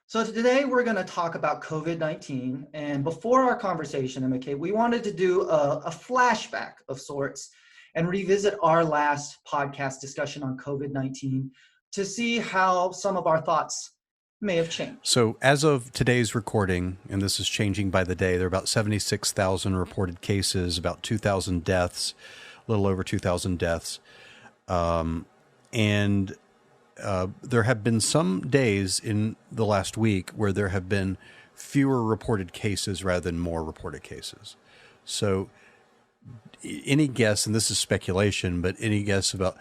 So today we're going to talk about COVID-19. And before our conversation, MK, we wanted to do a flashback of sorts and revisit our last podcast discussion on COVID-19 to see how some of our thoughts may have changed. So as of today's recording, and this is changing by the day, there are about 76,000 reported cases, about 2,000 deaths, a little over 2,000 deaths. And there have been some days in the last week where there have been fewer reported cases rather than more reported cases. So any guess, and this is speculation, but any guess about,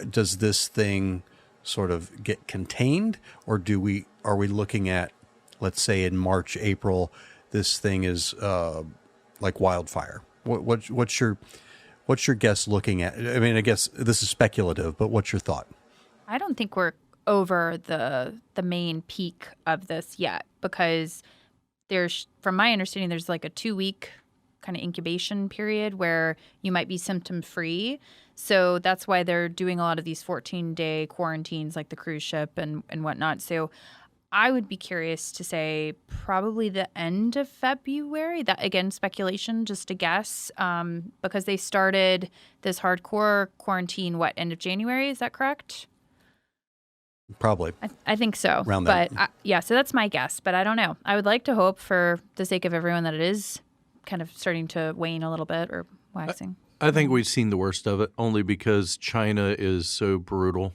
does this thing sort of get contained, or are we looking at, let's say in March, April, this thing is like wildfire? What's your guess looking at? I mean, I guess this is speculative, but what's your thought? I don't think we're over the main peak of this yet, because from my understanding, there's like a 2-week kind of incubation period where you might be symptom free. So that's why they're doing a lot of these 14-day quarantines, like the cruise ship and whatnot. So I would be curious to say probably the end of February. That, again, speculation, just a guess, because they started this hardcore quarantine, end of January? Is that correct? Probably. I think so. Around that. But so that's my guess. But I don't know. I would like to hope, for the sake of everyone, that it is kind of starting to wane a little bit, or waxing. I think we've seen the worst of it, only because China is so brutal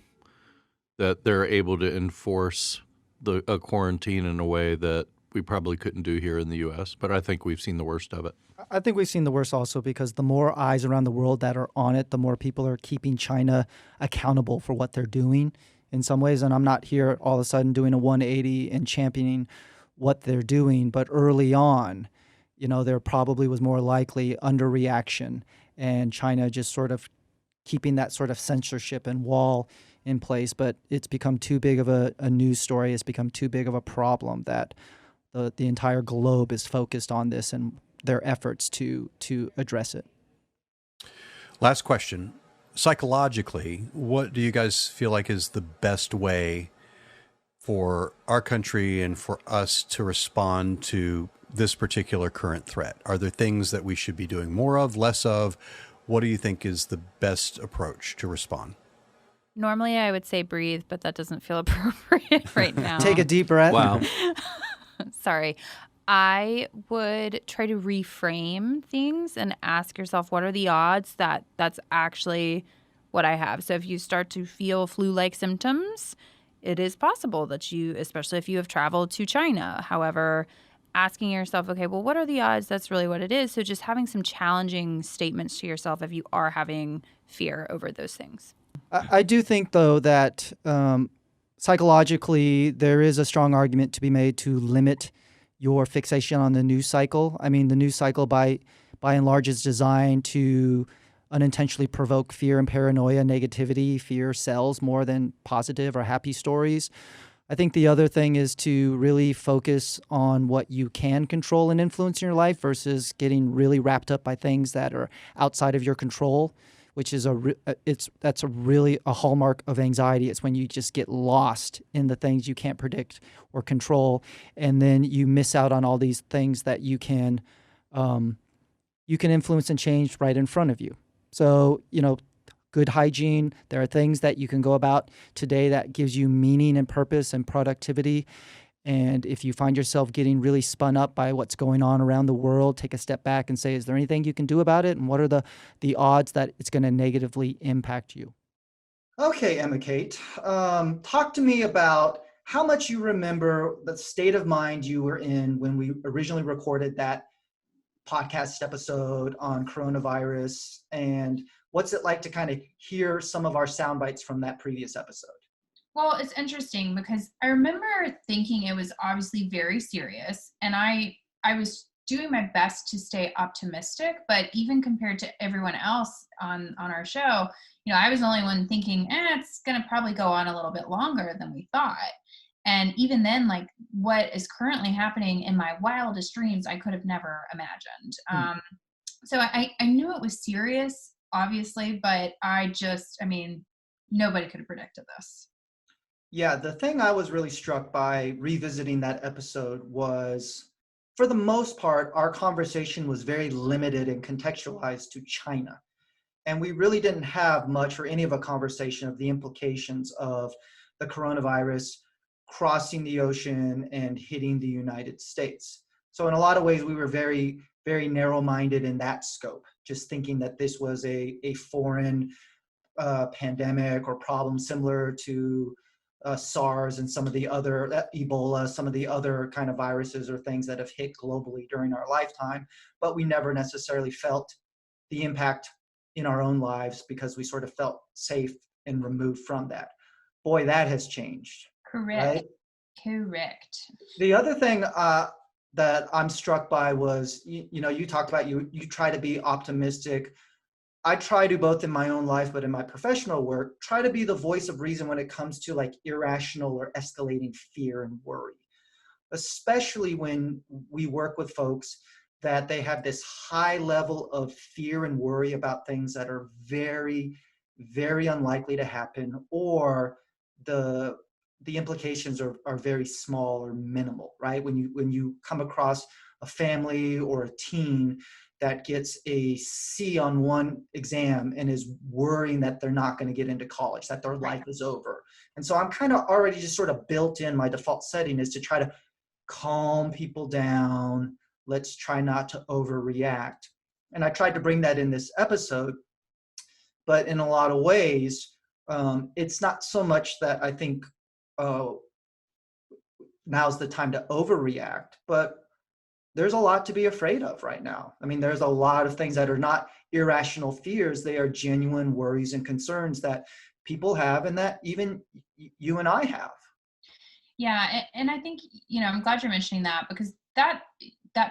that they're able to enforce a quarantine in a way that we probably couldn't do here in the U.S. But I think we've seen the worst of it. I think we've seen the worst also because the more eyes around the world that are on it, the more people are keeping China accountable for what they're doing in some ways. And I'm not here all of a sudden doing a 180 and championing what they're doing. But early on, there probably was more likely underreaction, and China just sort of keeping that sort of censorship and wall in place. But it's become too big of a news story. It's become too big of a problem that the entire globe is focused on this and their efforts to address it. Last question. Psychologically, what do you guys feel like is the best way for our country and for us to respond to this particular current threat? Are there things that we should be doing more of, less of? What do you think is the best approach to respond? Normally I would say breathe, but that doesn't feel appropriate right now. Take a deep breath. Wow. Sorry. I would try to reframe things and ask yourself, what are the odds that that's actually what I have? So if you start to feel flu-like symptoms, it is possible that you, especially if you have traveled to China. However, asking yourself, okay, well, what are the odds that's really what it is? So just having some challenging statements to yourself if you are having fear over those things. I do think, though, that psychologically there is a strong argument to be made to limit your fixation on the news cycle. I mean, the news cycle by and large is designed to unintentionally provoke fear and paranoia, negativity. Fear sells more than positive or happy stories. I think the other thing is to really focus on what you can control and influence in your life versus getting really wrapped up by things that are outside of your control, which is that's really a hallmark of anxiety. It's when you just get lost in the things you can't predict or control, and then you miss out on all these things that you can influence and change right in front of you. So, good hygiene. There are things that you can go about today that gives you meaning and purpose and productivity. And if you find yourself getting really spun up by what's going on around the world, take a step back and say, is there anything you can do about it? And what are the odds that it's going to negatively impact you? Okay, Emma Kate, talk to me about how much you remember the state of mind you were in when we originally recorded that podcast episode on coronavirus, and what's it like to kind of hear some of our sound bites from that previous episode? Well, it's interesting because I remember thinking it was obviously very serious, and I was doing my best to stay optimistic, but even compared to everyone else on our show, I was the only one thinking, it's going to probably go on a little bit longer than we thought. And even then, like what is currently happening in my wildest dreams, I could have never imagined. So I knew it was serious, obviously, but nobody could have predicted this. Yeah, the thing I was really struck by revisiting that episode was, for the most part, our conversation was very limited and contextualized to China. And we really didn't have much or any of a conversation of the implications of the coronavirus crossing the ocean and hitting the United States. So in a lot of ways, we were very, very narrow-minded in that scope, just thinking that this was a foreign pandemic or problem similar to SARS and some of the other Ebola, some of the other kind of viruses or things that have hit globally during our lifetime, but we never necessarily felt the impact in our own lives because we sort of felt safe and removed from that. Boy, that has changed, Correct. right? Correct. The other thing that I'm struck by was, you talked about you try to be optimistic. I try to, both in my own life, but in my professional work, try to be the voice of reason when it comes to like irrational or escalating fear and worry, especially when we work with folks that they have this high level of fear and worry about things that are very, very unlikely to happen, or the the implications are very small or minimal, right? When you come across a family or a teen that gets a C on one exam and is worrying that they're not going to get into college, that their life is over. And so I'm kind of already just sort of built in, my default setting is to try to calm people down. Let's try not to overreact. And I tried to bring that in this episode, but in a lot of ways, it's not so much that I think uh, now's the time to overreact, but there's a lot to be afraid of right now. I mean, there's a lot of things that are not irrational fears. They are genuine worries and concerns that people have and that even you and I have. Yeah, and I think, I'm glad you're mentioning that, because that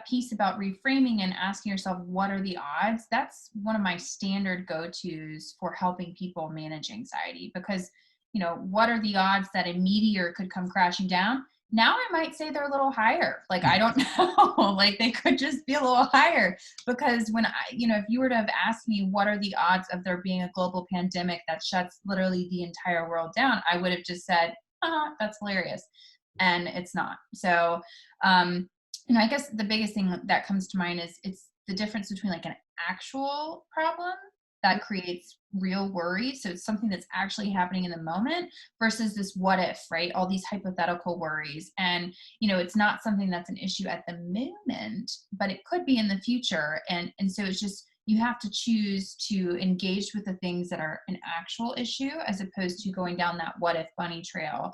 piece about reframing and asking yourself what are the odds, that's one of my standard go-tos for helping people manage anxiety. Because what are the odds that a meteor could come crashing down? Now I might say they're a little higher. Like, I don't know. Like, they could just be a little higher. Because when if you were to have asked me what are the odds of there being a global pandemic that shuts literally the entire world down, I would have just said, that's hilarious. And it's not. So, I guess the biggest thing that comes to mind is it's the difference between like an actual problem that creates real worry. So it's something that's actually happening in the moment versus this what if, right? All these hypothetical worries. And, it's not something that's an issue at the moment, but it could be in the future. And so it's just, you have to choose to engage with the things that are an actual issue as opposed to going down that what if bunny trail,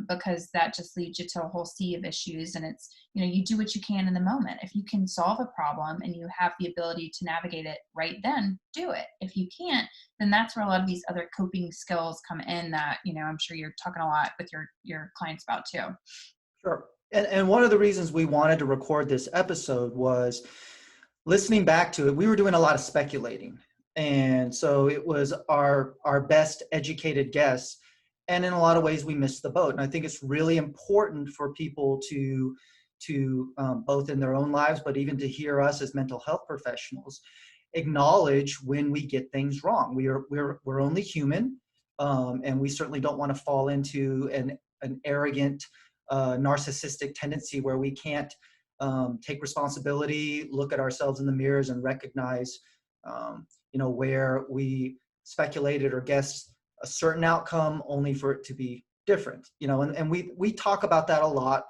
because that just leads you to a whole sea of issues. And it's, you do what you can in the moment. If you can solve a problem and you have the ability to navigate it right then, do it. If you can't, then that's where a lot of these other coping skills come in that, I'm sure you're talking a lot with your clients about too. Sure. And one of the reasons we wanted to record this episode was listening back to it. We were doing a lot of speculating. And so it was our best educated guess. And in a lot of ways, we missed the boat. And I think it's really important for people to both in their own lives, but even to hear us as mental health professionals, acknowledge when we get things wrong. We're only human, and we certainly don't want to fall into an arrogant, narcissistic tendency where we can't take responsibility, look at ourselves in the mirrors, and recognize, where we speculated or guessed a certain outcome only for it to be different. And we talk about that a lot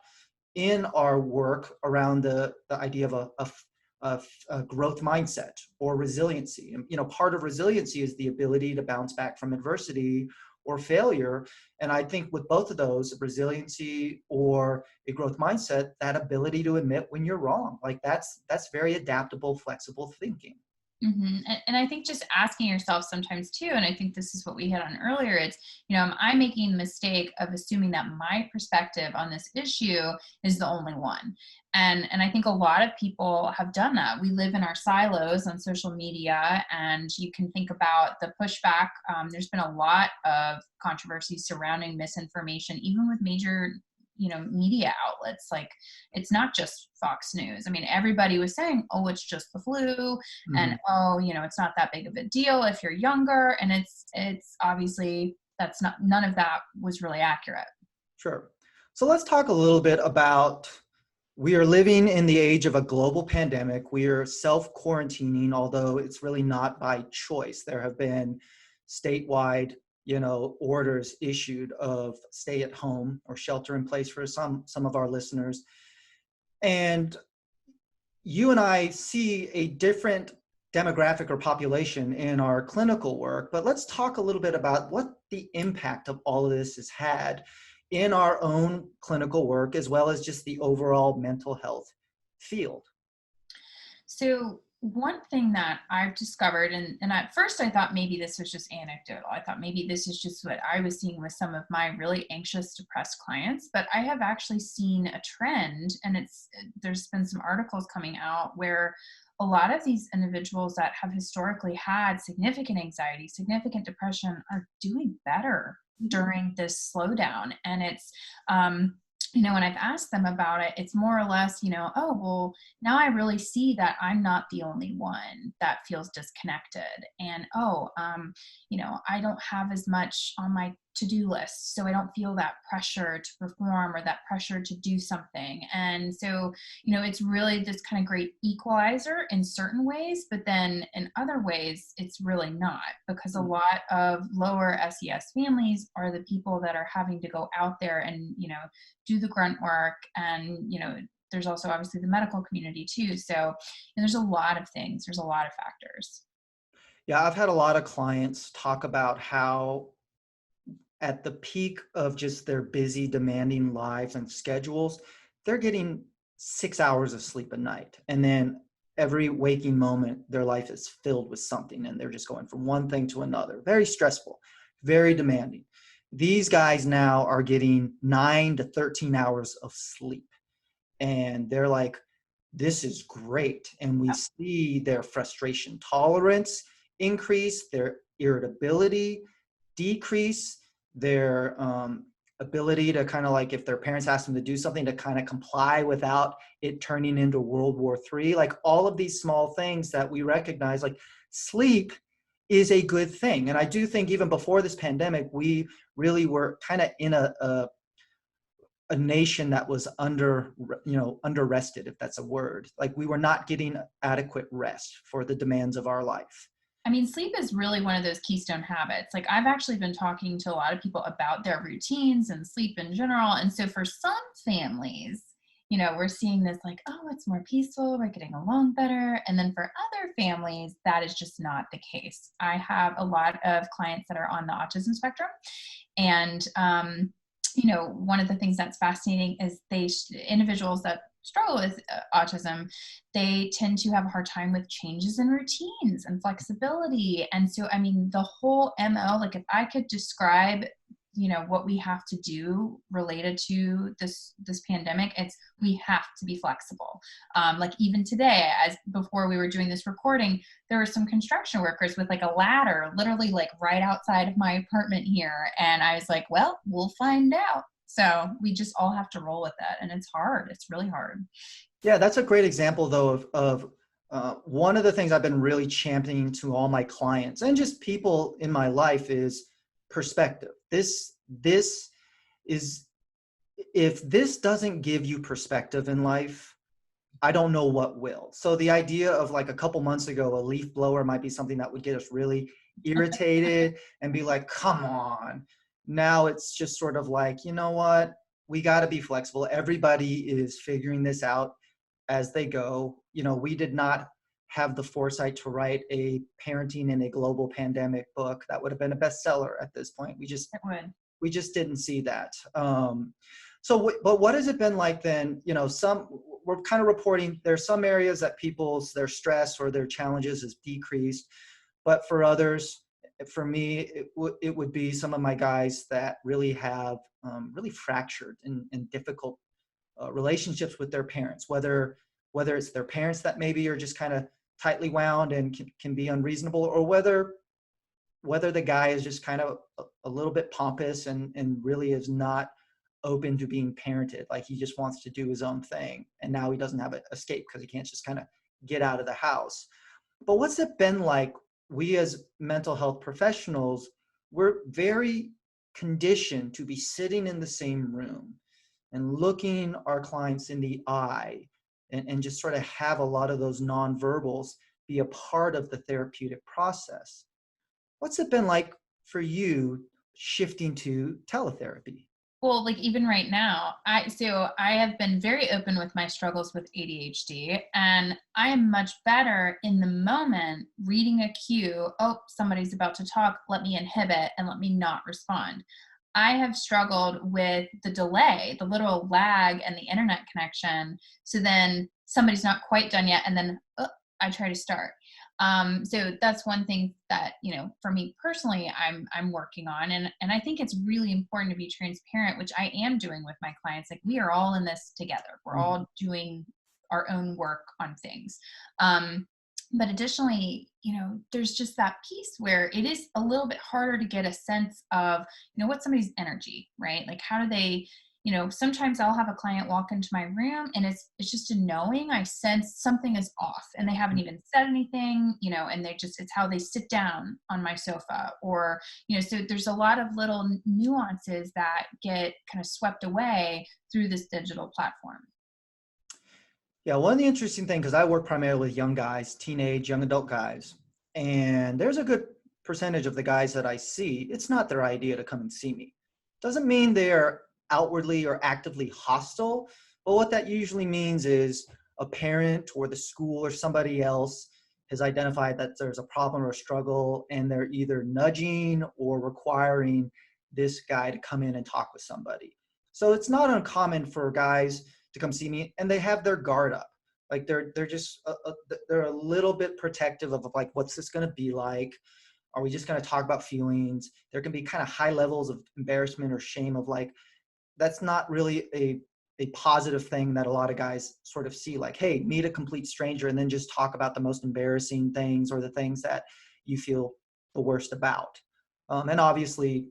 in our work around the idea of a growth mindset or resiliency. And, part of resiliency is the ability to bounce back from adversity or failure. And I think with both of those, resiliency or a growth mindset, that ability to admit when you're wrong, like that's very adaptable, flexible thinking. Mm-hmm. And I think just asking yourself sometimes too, and I think this is what we hit on earlier, it's, am I making the mistake of assuming that my perspective on this issue is the only one? And I think a lot of people have done that. We live in our silos on social media, and you can think about the pushback. There's been a lot of controversy surrounding misinformation, even with major media outlets. Like, it's not just Fox News. I mean, everybody was saying, oh, it's just the flu. Mm-hmm. And, oh, it's not that big of a deal if you're younger. And it's obviously that's not, none of that was really accurate. Sure. So let's talk a little bit about, we are living in the age of a global pandemic. We are self-quarantining, although it's really not by choice. There have been statewide, orders issued of stay at home or shelter in place for some of our listeners. And you and I see a different demographic or population in our clinical work, but let's talk a little bit about what the impact of all of this has had in our own clinical work, as well as just the overall mental health field. So one thing that I've discovered, and at first I thought maybe this was just anecdotal. I thought maybe this is just what I was seeing with some of my really anxious, depressed clients, but I have actually seen a trend, and there's been some articles coming out where a lot of these individuals that have historically had significant anxiety, significant depression are doing better during this slowdown. And it's, when I've asked them about it, it's more or less, oh, well, now I really see that I'm not the only one that feels disconnected. And, I don't have as much on my to-do list, so I don't feel that pressure to perform or that pressure to do something. And so, it's really this kind of great equalizer in certain ways, but then in other ways, it's really not, because a lot of lower SES families are the people that are having to go out there and, do the grunt work. And, there's also obviously the medical community too. So there's a lot of things, there's a lot of factors. Yeah, I've had a lot of clients talk about how at the peak of just their busy, demanding lives and schedules, they're getting 6 hours of sleep a night. And then every waking moment, their life is filled with something, and they're just going from one thing to another. Very stressful, very demanding. These guys now are getting 9 to 13 hours of sleep. And they're like, this is great. And we see their frustration tolerance increase, their irritability decrease, their ability to kind of, like, if their parents ask them to do something, to kind of comply without it turning into World War III. Like, all of these small things that we recognize, like sleep is a good thing. And I do think even before this pandemic, we really were kind of in a nation that was under-rested, if that's a word. Like, we were not getting adequate rest for the demands of our life. I mean, sleep is really one of those keystone habits. Like, I've actually been talking to a lot of people about their routines and sleep in general. And so for some families, we're seeing this like, oh, it's more peaceful, we're getting along better. And then for other families, that is just not the case. I have a lot of clients that are on the autism spectrum. And, one of the things that's fascinating is individuals that struggle with autism, they tend to have a hard time with changes in routines and flexibility. And so, I mean, the whole MO, like, if I could describe, what we have to do related to this pandemic, it's, we have to be flexible. Like, even today, as before we were doing this recording, there were some construction workers with like a ladder, literally like right outside of my apartment here. And I was like, well, we'll find out. So we just all have to roll with that. And it's hard. It's really hard. Yeah, that's a great example, though, of one of the things I've been really championing to all my clients and just people in my life is perspective. This is, if this doesn't give you perspective in life, I don't know what will. So the idea of, like, a couple months ago, a leaf blower might be something that would get us really irritated and be like, come on. Now it's just sort of like, you know what? We got to be flexible. Everybody is figuring this out as they go. We did not have the foresight to write a parenting in a global pandemic book that would have been a bestseller at this point. We just didn't see that. But what has it been like then? We're kind of reporting there's some areas that their stress or their challenges has decreased, but for others, for me, it would be some of my guys that really have really fractured and difficult relationships with their parents, whether it's their parents that maybe are just kind of tightly wound and can be unreasonable, or whether the guy is just kind of a little bit pompous and really is not open to being parented. Like, he just wants to do his own thing, and now he doesn't have an escape because he can't just kind of get out of the house. But what's it been like? We as mental health professionals, we're very conditioned to be sitting in the same room and looking our clients in the eye and just sort of have a lot of those nonverbals be a part of the therapeutic process. What's it been like for you shifting to teletherapy? Well, like even right now, I have been very open with my struggles with ADHD, and I am much better in the moment reading a cue. Oh, somebody's about to talk. Let me inhibit and let me not respond. I have struggled with the delay, the literal lag and the internet connection. So then somebody's not quite done yet, and then I try to start. So that's one thing that, for me personally, I'm working on. And I think it's really important to be transparent, which I am doing with my clients. Like, we are all in this together. We're all doing our own work on things. But additionally, there's just that piece where it is a little bit harder to get a sense of, what's somebody's energy, right? Like, how do they, sometimes I'll have a client walk into my room and it's just a knowing. I sense something is off and they haven't even said anything, and it's how they sit down on my sofa, or, so there's a lot of little nuances that get kind of swept away through this digital platform. Yeah, one of the interesting things, because I work primarily with young guys, teenage, young adult guys, and there's a good percentage of the guys that I see, it's not their idea to come and see me. Doesn't mean they're outwardly or actively hostile, but what that usually means is a parent or the school or somebody else has identified that there's a problem or a struggle, and they're either nudging or requiring this guy to come in and talk with somebody. So it's not uncommon for guys to come see me, and they have their guard up. Like they're just they're a little bit protective of like, what's this going to be like? Are we just going to talk about feelings? There can be kind of high levels of embarrassment or shame of like, that's not really a positive thing that a lot of guys sort of see. Like, hey, meet a complete stranger and then just talk about the most embarrassing things or the things that you feel the worst about. And obviously,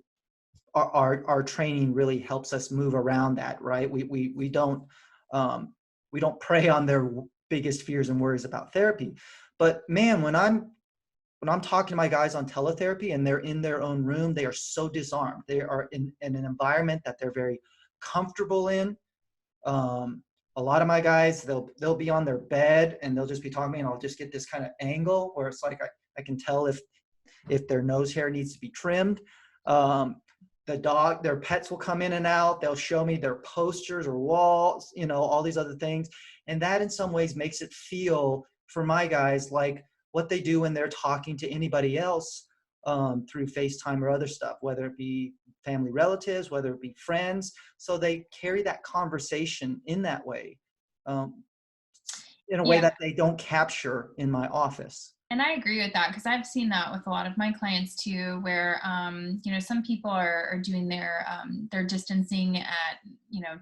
our training really helps us move around that, right? We don't prey on their biggest fears and worries about therapy. But man, when I'm talking to my guys on teletherapy and they're in their own room, they are so disarmed. They are in an environment that they're very comfortable in. A lot of my guys, they'll be on their bed and they'll just be talking to me, and I'll just get this kind of angle where it's like I can tell if their nose hair needs to be trimmed. Their pets will come in and out. They'll show me their posters or walls, all these other things. And that in some ways makes it feel for my guys like what they do when they're talking to anybody else through FaceTime or other stuff, whether it be family relatives, whether it be friends. So they carry that conversation in that way, in a way that they don't capture in my office. And I agree with that, because I've seen that with a lot of my clients too, where some people are doing their distancing at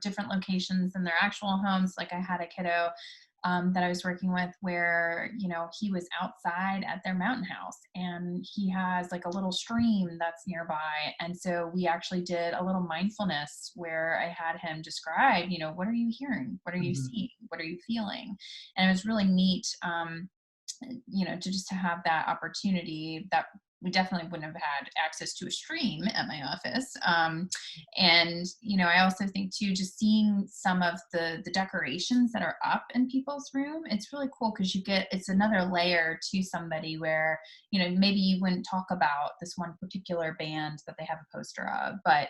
different locations than their actual homes. Like, I had a kiddo that I was working with where he was outside at their mountain house, and he has like a little stream that's nearby, and so we actually did a little mindfulness where I had him describe, what are you hearing, what are you seeing, what are you feeling, and it was really neat. To have that opportunity that we definitely wouldn't have had access to a stream at my office. And I also think too, just seeing some of the decorations that are up in people's room, it's really cool, because it's another layer to somebody where, maybe you wouldn't talk about this one particular band that they have a poster of. But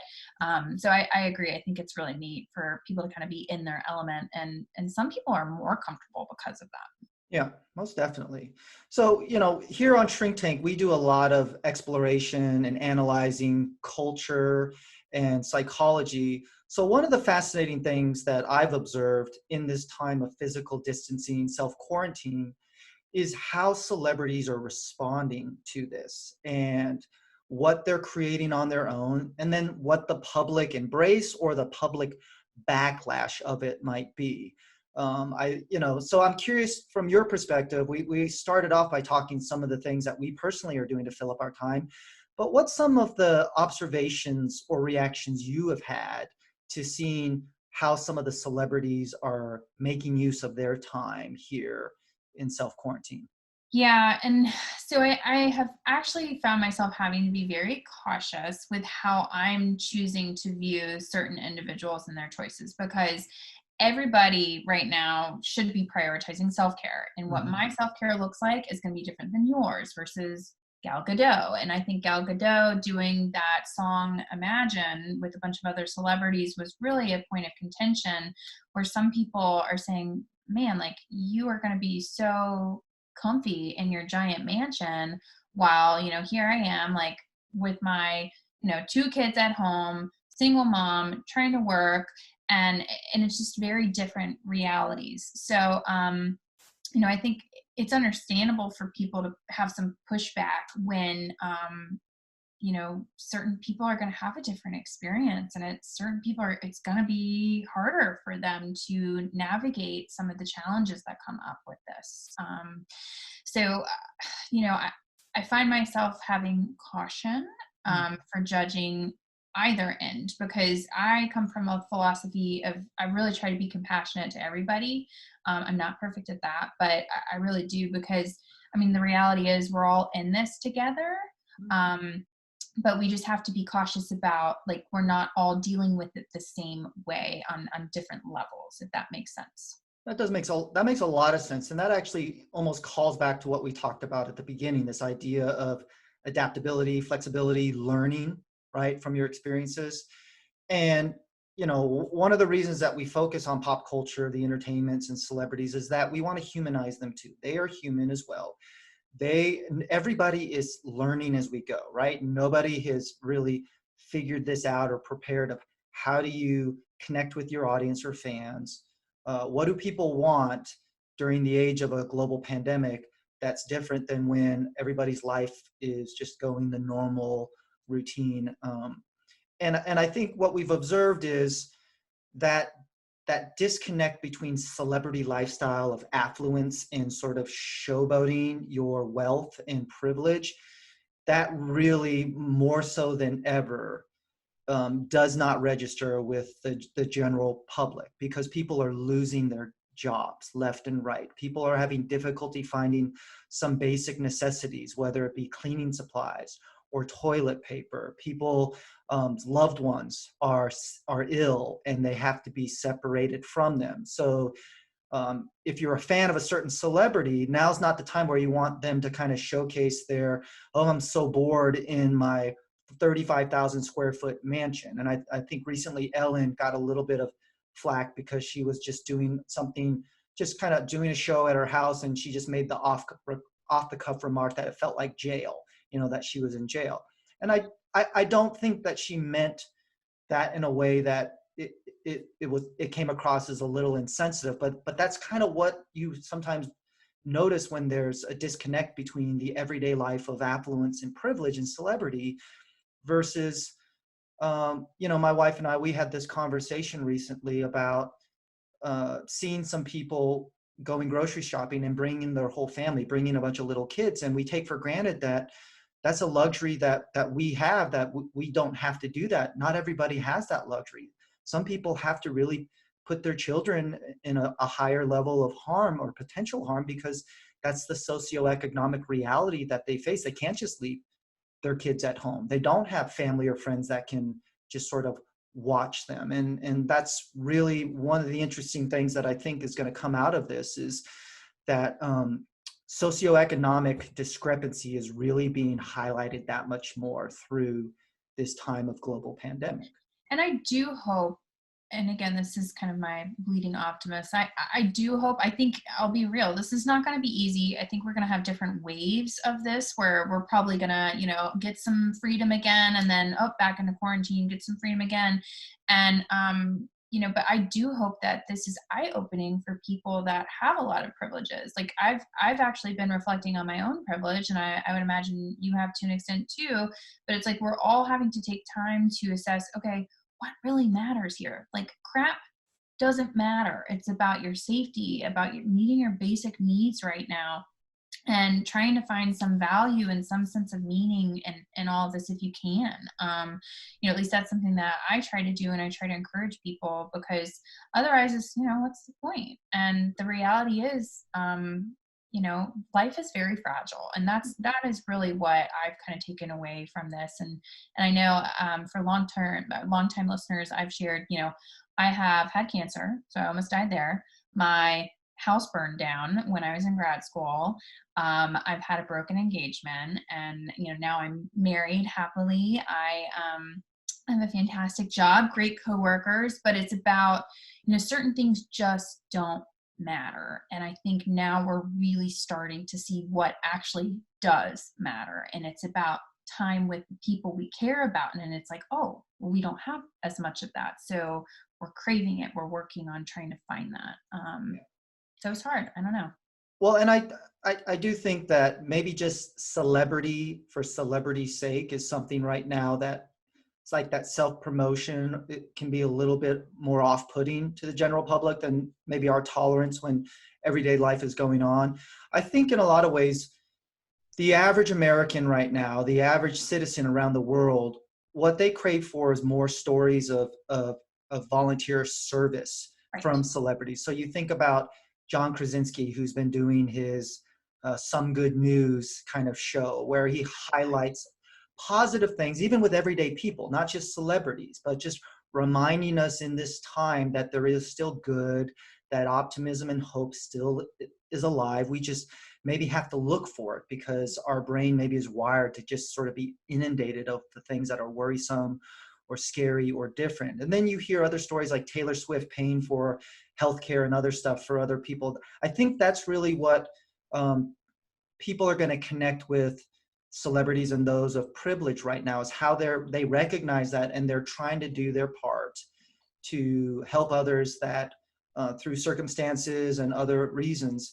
so I agree. I think it's really neat for people to kind of be in their element, and some people are more comfortable because of that. Yeah, most definitely. So, here on Shrink Tank, we do a lot of exploration and analyzing culture and psychology. So one of the fascinating things that I've observed in this time of physical distancing, self-quarantine, is how celebrities are responding to this and what they're creating on their own, and then what the public embrace or the public backlash of it might be. So I'm curious from your perspective. We started off by talking some of the things that we personally are doing to fill up our time, but what's some of the observations or reactions you have had to seeing how some of the celebrities are making use of their time here in self-quarantine? Yeah, and so I have actually found myself having to be very cautious with how I'm choosing to view certain individuals and their choices, because everybody right now should be prioritizing self-care. And what Mhm. my self-care looks like is going to be different than yours versus Gal Gadot. And I think Gal Gadot doing that song Imagine with a bunch of other celebrities was really a point of contention, where some people are saying, man, like, you are going to be so comfy in your giant mansion, while, here I am, like, with my, two kids at home, single mom, trying to work. And it's just very different realities. So I think it's understandable for people to have some pushback when certain people are going to have a different experience, and it's going to be harder for them to navigate some of the challenges that come up with this. So I find myself having caution Mm. for judging either end, because I come from a philosophy of, I really try to be compassionate to everybody. I'm not perfect at that, but I really do, because I mean, the reality is we're all in this together. Um, but we just have to be cautious about, like, we're not all dealing with it the same way on different levels, if that makes sense. That makes a lot of sense, and that actually almost calls back to what we talked about at the beginning. This idea of adaptability, flexibility, learning, right, from your experiences. And one of the reasons that we focus on pop culture, the entertainments and celebrities, is that we want to humanize them too. They are human as well. Everybody is learning as we go, right? Nobody has really figured this out or prepared of how do you connect with your audience or fans. What do people want during the age of a global pandemic that's different than when everybody's life is just going the normal routine? And I think what we've observed is that that disconnect between celebrity lifestyle of affluence and sort of showboating your wealth and privilege, that really, more so than ever, does not register with the general public, because people are losing their jobs left and right. People are having difficulty finding some basic necessities, whether it be cleaning supplies or toilet paper. People, loved ones are ill and they have to be separated from them. So if you're a fan of a certain celebrity, now's not the time where you want them to kind of showcase their, oh, I'm so bored in my 35,000 square foot mansion. And I think recently Ellen got a little bit of flack because she was just doing something, just kind of doing a show at her house, and she just made the off the cuff remark that it felt like jail, that she was in jail. And I don't think that she meant that in a way that it came across as a little insensitive, but that's kind of what you sometimes notice when there's a disconnect between the everyday life of affluence and privilege and celebrity versus my wife and I, we had this conversation recently about seeing some people going grocery shopping and bringing their whole family, bringing a bunch of little kids, and we take for granted that that's a luxury that we have, that we don't have to do that. Not everybody has that luxury. Some people have to really put their children in a higher level of harm or potential harm, because that's the socioeconomic reality that they face. They can't just leave their kids at home. They don't have family or friends that can just sort of watch them. And that's really one of the interesting things that I think is going to come out of this, is that socioeconomic discrepancy is really being highlighted that much more through this time of global pandemic. And I do hope, and again, this is kind of my bleeding optimist. I do hope, I think, I'll be real, this is not going to be easy. I think we're going to have different waves of this, where we're probably going to, get some freedom again, and then back into quarantine, get some freedom again. And, but I do hope that this is eye-opening for people that have a lot of privileges. Like, I've actually been reflecting on my own privilege, and I would imagine you have to an extent too. But it's like we're all having to take time to assess, okay, what really matters here? Like, crap doesn't matter. It's about your safety, about your meeting your basic needs right now, and trying to find some value and some sense of meaning in all of this if you can. At least that's something that I try to do, and I try to encourage people, because otherwise it's, what's the point? And the reality is, life is very fragile, and that is really what I've kind of taken away from this. And I know for long time listeners, I've shared, I have had cancer, so I almost died there. My house burned down when I was in grad school. I've had a broken engagement, and now I'm married happily. I have a fantastic job, great coworkers, but it's about, certain things just don't matter. And I think now we're really starting to see what actually does matter. And it's about time with the people we care about. And it's like, oh, well, we don't have as much of that. So we're craving it. We're working on trying to find that. So it's hard. I don't know. Well, and I do think that maybe just celebrity for celebrity's sake is something right now that it's like that self-promotion. It can be a little bit more off-putting to the general public than maybe our tolerance when everyday life is going on. I think in a lot of ways, the average American right now, the average citizen around the world, what they crave for is more stories of volunteer service from celebrities. So you think about John Krasinski, who's been doing his Some Good News kind of show where he highlights positive things, even with everyday people, not just celebrities, but just reminding us in this time that there is still good, that optimism and hope still is alive. We just maybe have to look for it because our brain maybe is wired to just sort of be inundated of the things that are worrisome or scary or different. And then you hear other stories like Taylor Swift paying for healthcare and other stuff for other people. I think that's really what people are going to connect with celebrities and those of privilege right now, is how they recognize that and they're trying to do their part to help others that through circumstances and other reasons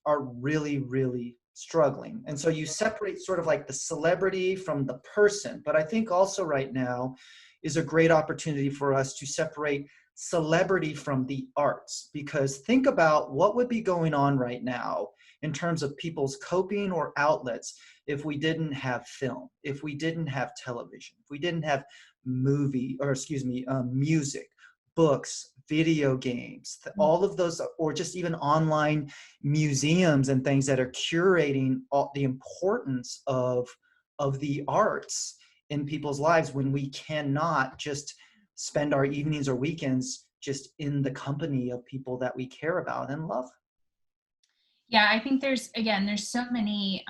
are really, really struggling. And so you separate sort of like the celebrity from the person. But I think also right now is a great opportunity for us to separate celebrity from the arts, because think about what would be going on right now in terms of people's coping or outlets if we didn't have film, if we didn't have television, if we didn't have music, books, video games, all of those, or just even online museums and things that are curating the importance of the arts in people's lives, when we cannot just spend our evenings or weekends just in the company of people that we care about and love. Yeah, I think there's so many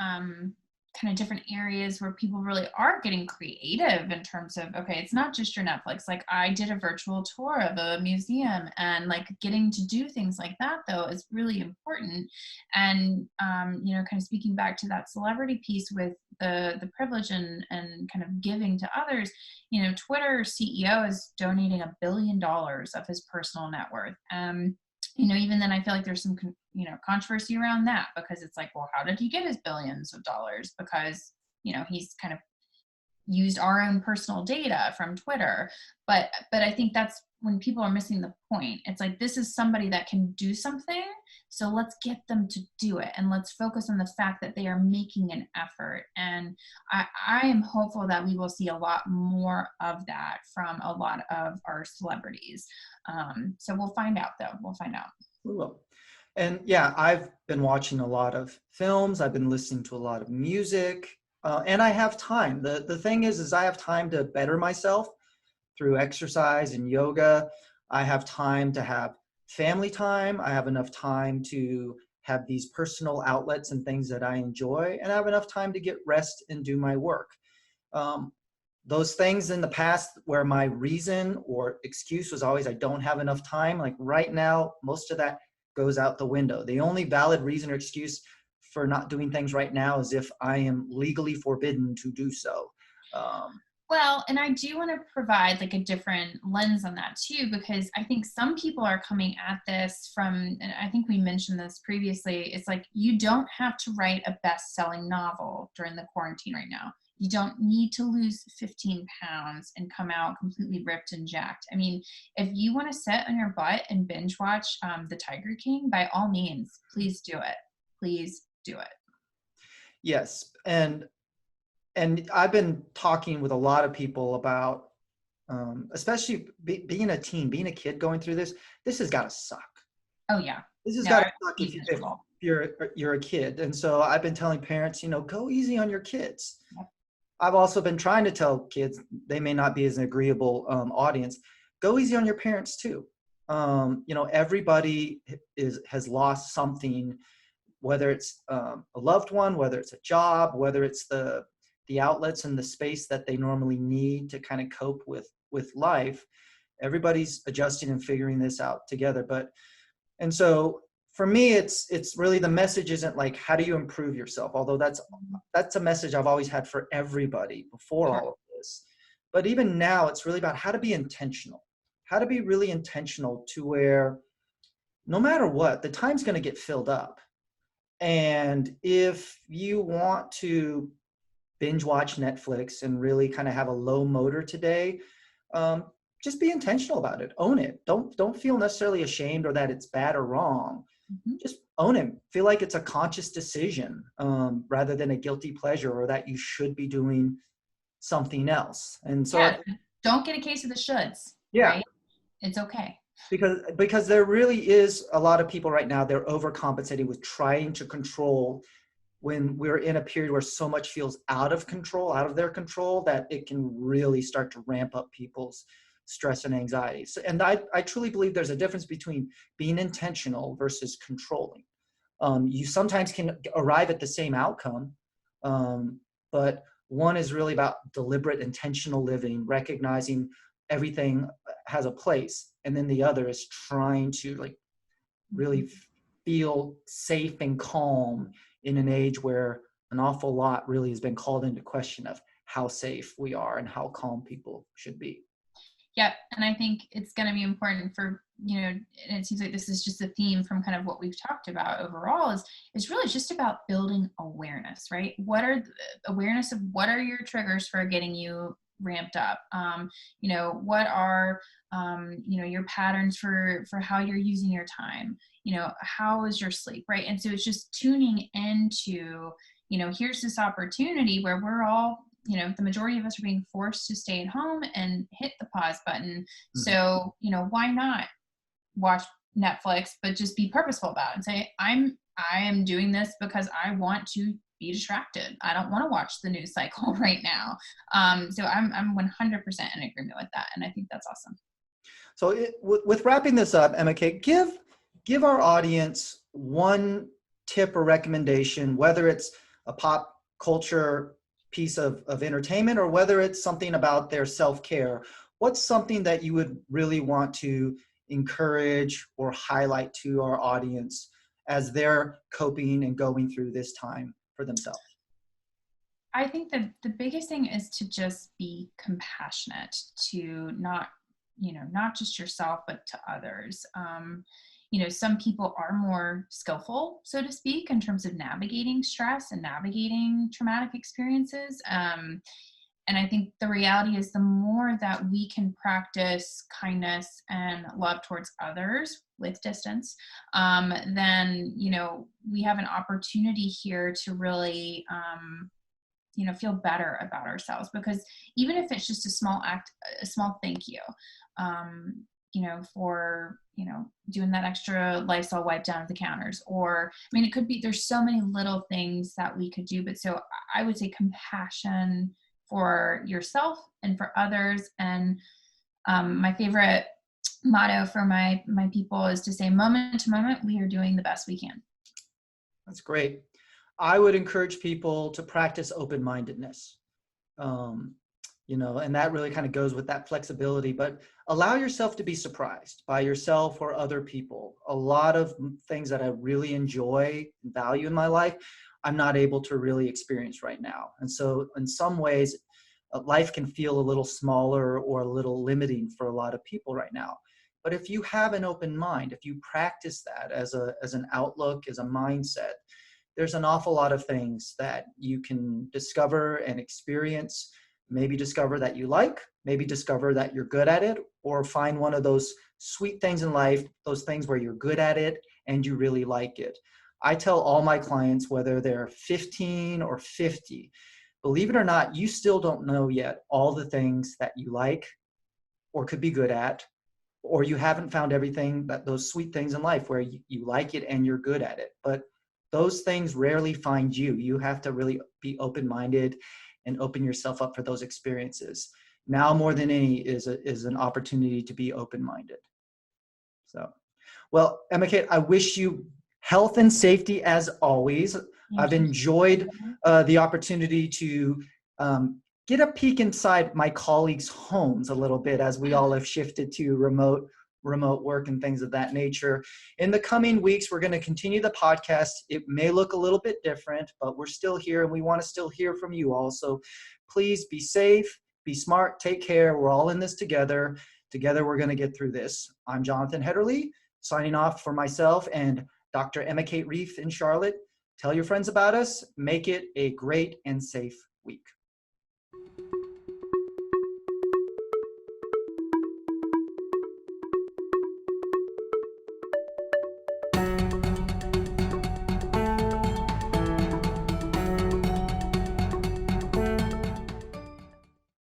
kind of different areas where people really are getting creative in terms of, okay, it's not just your Netflix. Like I did a virtual tour of a museum, and like getting to do things like that though is really important. And kind of speaking back to that celebrity piece with the privilege and kind of giving to others, Twitter CEO is donating $1 billion of his personal net worth. Even then I feel like there's some, controversy around that, because it's like, well, how did he get his billions of dollars? Because, he's kind of used our own personal data from Twitter. But I think that's when people are missing the point. It's like, this is somebody that can do something, so let's get them to do it. And let's focus on the fact that they are making an effort. And I am hopeful that we will see a lot more of that from a lot of our celebrities. So we'll find out though. We'll find out. We will. And yeah, I've been watching a lot of films. I've been listening to a lot of music, and I have time. The thing is I have time to better myself through exercise and yoga. I have time to have family time. I have enough time to have these personal outlets and things that I enjoy, and I have enough time to get rest and do my work. Those things in the past where my reason or excuse was always I don't have enough time, like right now, most of that goes out the window. The only valid reason or excuse for not doing things right now is if I am legally forbidden to do so. Well, and I do want to provide like a different lens on that too, because I think some people are coming at this from, and I think we mentioned this previously, it's like, you don't have to write a best-selling novel during the quarantine right now. You don't need to lose 15 pounds and come out completely ripped and jacked. I mean, if you want to sit on your butt and binge watch The Tiger King, by all means, please do it. Please do it. Yes. And I've been talking with a lot of people about, especially being a teen, being a kid going through this has got to suck. Oh, yeah. This has got to suck you're a kid. And so I've been telling parents, go easy on your kids. Yep. I've also been trying to tell kids, they may not be as an agreeable audience, go easy on your parents too. Everybody has lost something, whether it's a loved one, whether it's a job, whether it's the outlets and the space that they normally need to kind of cope with life. Everybody's adjusting and figuring this out together. And so for me, it's really, the message isn't like, how do you improve yourself? Although that's a message I've always had for everybody before all of this. But even now, it's really about how to be intentional, how to be really intentional to where no matter what, the time's going to get filled up. And if you want to binge watch Netflix and really kind of have a low motor today, just be intentional about it. Own it. Don't feel necessarily ashamed or that it's bad or wrong. Mm-hmm. Just own it. Feel like it's a conscious decision rather than a guilty pleasure, or that you should be doing something else. And so don't get a case of the shoulds. Yeah. Right? It's okay. Because there really is a lot of people right now, they're overcompensating with trying to control, when we're in a period where so much feels out of their control, that it can really start to ramp up people's stress and anxiety. So, and I truly believe there's a difference between being intentional versus controlling. You sometimes can arrive at the same outcome, but one is really about deliberate, intentional living, recognizing everything has a place. And then the other is trying to really feel safe and calm in an age where an awful lot really has been called into question of how safe we are and how calm people should be. Yeah. And I think it's going to be important for, and it seems like this is just a theme from kind of what we've talked about overall, is really just about building awareness, right? Awareness of what are your triggers for getting you ramped up? What are, your patterns for how you're using your time? How is your sleep, right? And so it's just tuning into, here's this opportunity where we're all, the majority of us are being forced to stay at home and hit the pause button. Mm-hmm. So, why not watch Netflix, but just be purposeful about it and say, I am doing this because I want to be distracted. I don't want to watch the news cycle right now. So I'm 100% in agreement with that. And I think that's awesome. So with wrapping this up, Emma Kate, give our audience one tip or recommendation, whether it's a pop culture piece of entertainment or whether it's something about their self-care. What's something that you would really want to encourage or highlight to our audience as they're coping and going through this time for themselves? I think that the biggest thing is to just be compassionate to not just yourself, but to others. Some people are more skillful, so to speak, in terms of navigating stress and navigating traumatic experiences. And I think the reality is the more that we can practice kindness and love towards others with distance, then, we have an opportunity here to really, feel better about ourselves. Because even if it's just a small act, a small thank you, for, doing that extra Lysol wipe down at the counters, or, it could be, there's so many little things that we could do. But so I would say compassion for yourself and for others. And my favorite motto for my people is to say, moment to moment, we are doing the best we can. That's great. I would encourage people to practice open-mindedness. And that really kind of goes with that flexibility, but allow yourself to be surprised by yourself or other people. A lot of things that I really enjoy and value in my life, I'm not able to really experience right now. And so in some ways, life can feel a little smaller or a little limiting for a lot of people right now. But if you have an open mind, if you practice that as an outlook, as a mindset, there's an awful lot of things that you can discover and experience. Maybe discover that you like, maybe discover that you're good at it, or find one of those sweet things in life, those things where you're good at it and you really like it. I tell all my clients, whether they're 15 or 50, believe it or not, you still don't know yet all the things that you like or could be good at, or you haven't found everything, that those sweet things in life where you like it and you're good at it. But those things rarely find you. You have to really be open-minded and open yourself up for those experiences. Now more than any is an opportunity to be open-minded. So, well, Emma Kate, I wish you health and safety as always. I've enjoyed the opportunity to get a peek inside my colleagues' homes a little bit as we all have shifted to remote work and things of that nature. In the coming weeks, we're going to continue the podcast. It may look a little bit different, but we're still here and we want to still hear from you all. So please be safe, be smart, take care. We're all in this together. Together, we're going to get through this. I'm Jonathan Hederle, signing off for myself and Dr. Emma Kate Reef in Charlotte. Tell your friends about us. Make it a great and safe week.